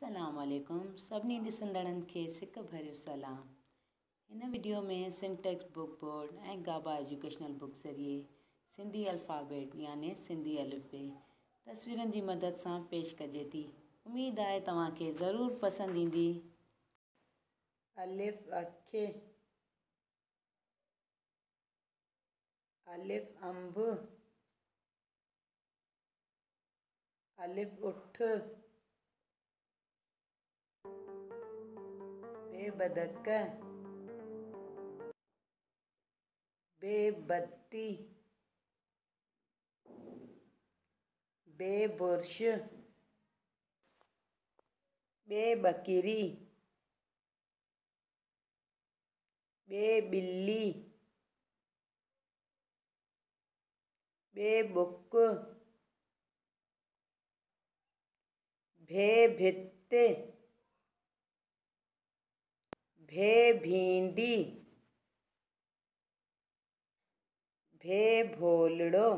अस्सलाम वालेकुम सभिनी ॾिसंदड़नि खे सिक भरियो सलाम। हिन वीडियो में सिंटेक्स बुक बोर्ड ऐं गाबा एजुकेशनल बुक ज़रिए सिंधी अल्फ़ाबेट याने सिंधी अलिफ़बे तस्वीरुनि जी मदद सां पेश कजे थी। उम्मीद आहे तव्हांखे ज़रूरु पसंदि ईंदी। अलिफ़ अखि, अलिफ़ अंब, अलिफ़ उठ, बे बदक, बे बत्ती, बे बुर्श, बे बकरी, बे बिल्ली, बे बुक, भे भित, भे भींडी, भे भोलड़ो,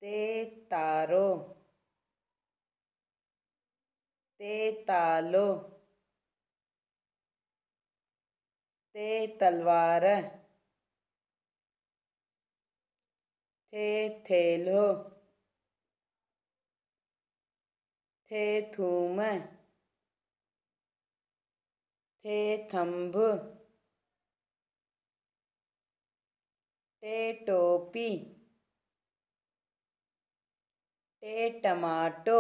ते तारो, ते तालो, ते तलवार, थे थेलो, थे थूम, थे थंब, टे टोपी, टे टमाटो,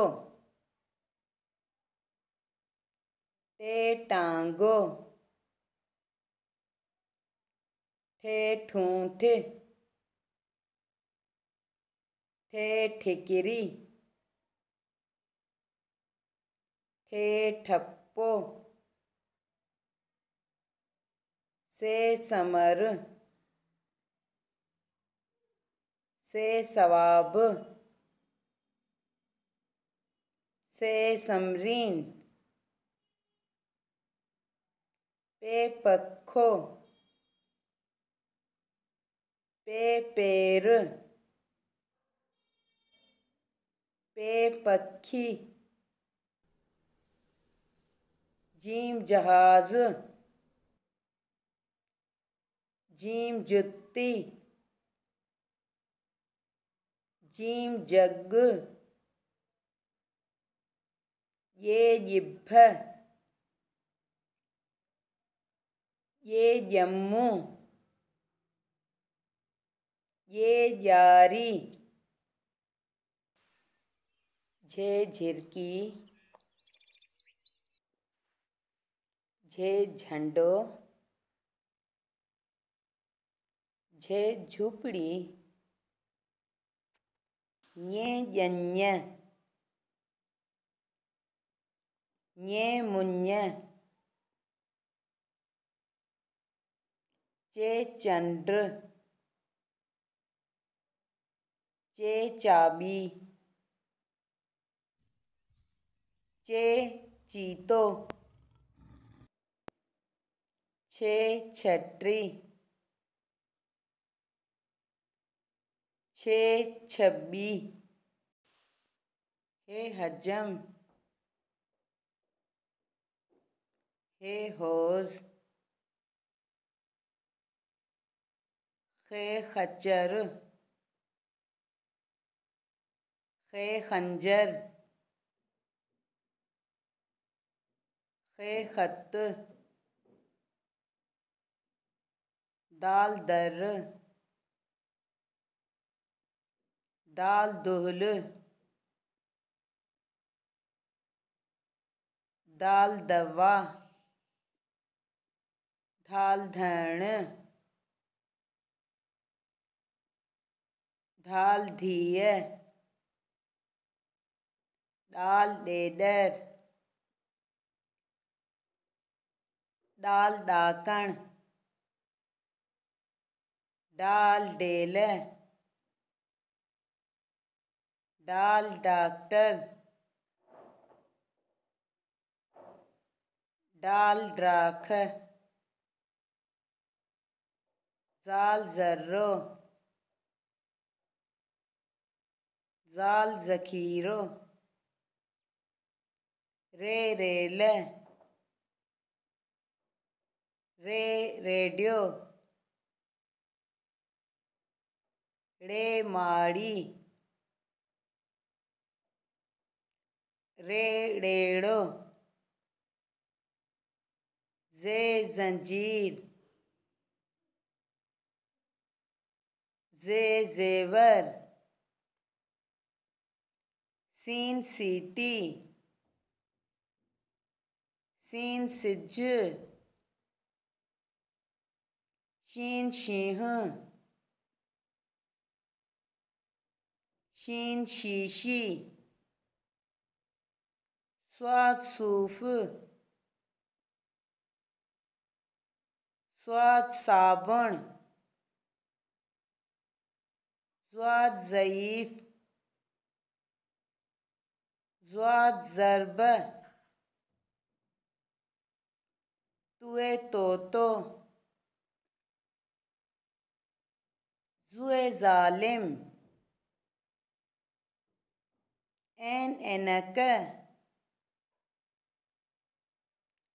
टे टांगो, ठे ठूंठ, ठे ठिकरी, ठे ठप्पो, से समर, से सवाब, से समरीन, पे पखो, पे पेर, पे पखी, जीम जहाज, जीम जुत्ती, जीम जग, ये जिभ, ये जम्मू, ये जारी, झे झिरकी, झे झंडो, झे झूपड़ी, ये जन्य, ये मुञ, चे चंड्र, चे चाबी, चे चीतो, छे छतरी, छे छब्बी, हे हजम, हे होज़, खे खच्चर, खे खंजर, खे खत, दाल दर, दाल दुहल, दाल दवा, दाल धण, दाल धीअ, दाल ॾेॾर, दाल ॾाकण, दाल डेल, दाल डॉक्टर, दाल डाख, ज़ाल ज़र्रो, ज़ाल ज़खीरो, रे रेल, रे रेडियो, रे माड़ी, रे रेड़ो, जे जंजीर, जे जेवर, सीन सीटी, सीन सिज, शीन शीह, शीन शीशी, स्वाद सूफ, स्वाद साबुन, स्वाद ज़ईफ़, स्वाद ज़रब, तुए तोतो, जुए ज़ालिम, ऐन ऐनक,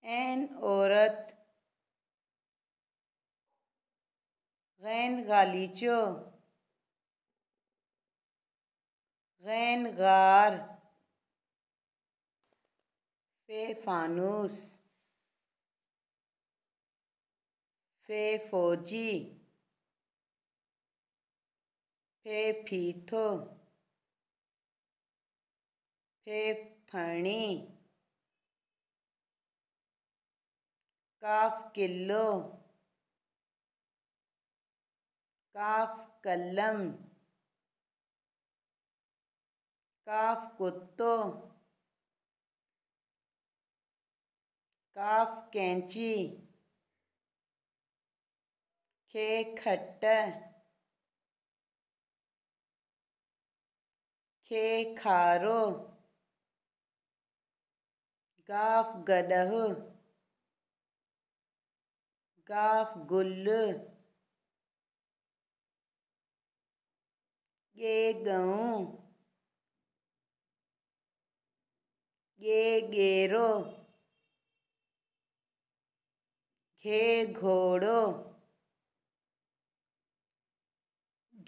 ऐन औरत, गैन गालीचो, गैन गार, फे फानूस, फे फौजी, फे फीथो, फे फणी, काफ किलो, काफ कलम, काफ कुत्तो, काफ कैंची, खे खट्ट, खे खारो, गाफ गडह, गाफ गुल, गे गऊं, गे गेरो, घे घोड़ो,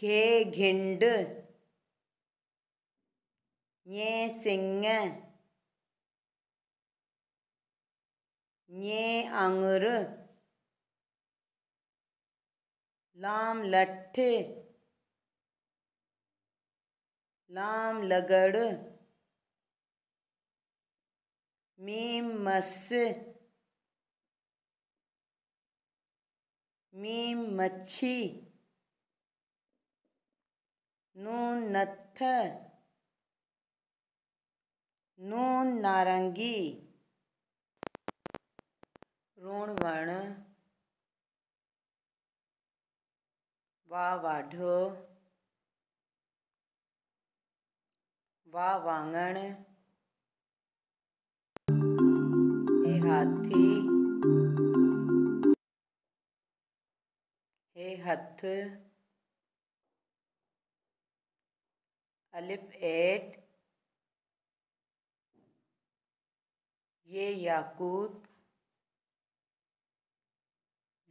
घे घिंड, ñे सिंह, ñे आंगुर, लाम लठ, लाम लगड़, मीम मस, मीम मच्छी, नून नत्थ, नून नारंगी, ऋण वण, वा वाढो, वा वांगण, हे हाथी, हे हथ, अलिफ ऐट, ये याकूत,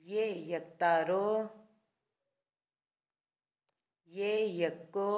ये यकतारो, ये यक्को,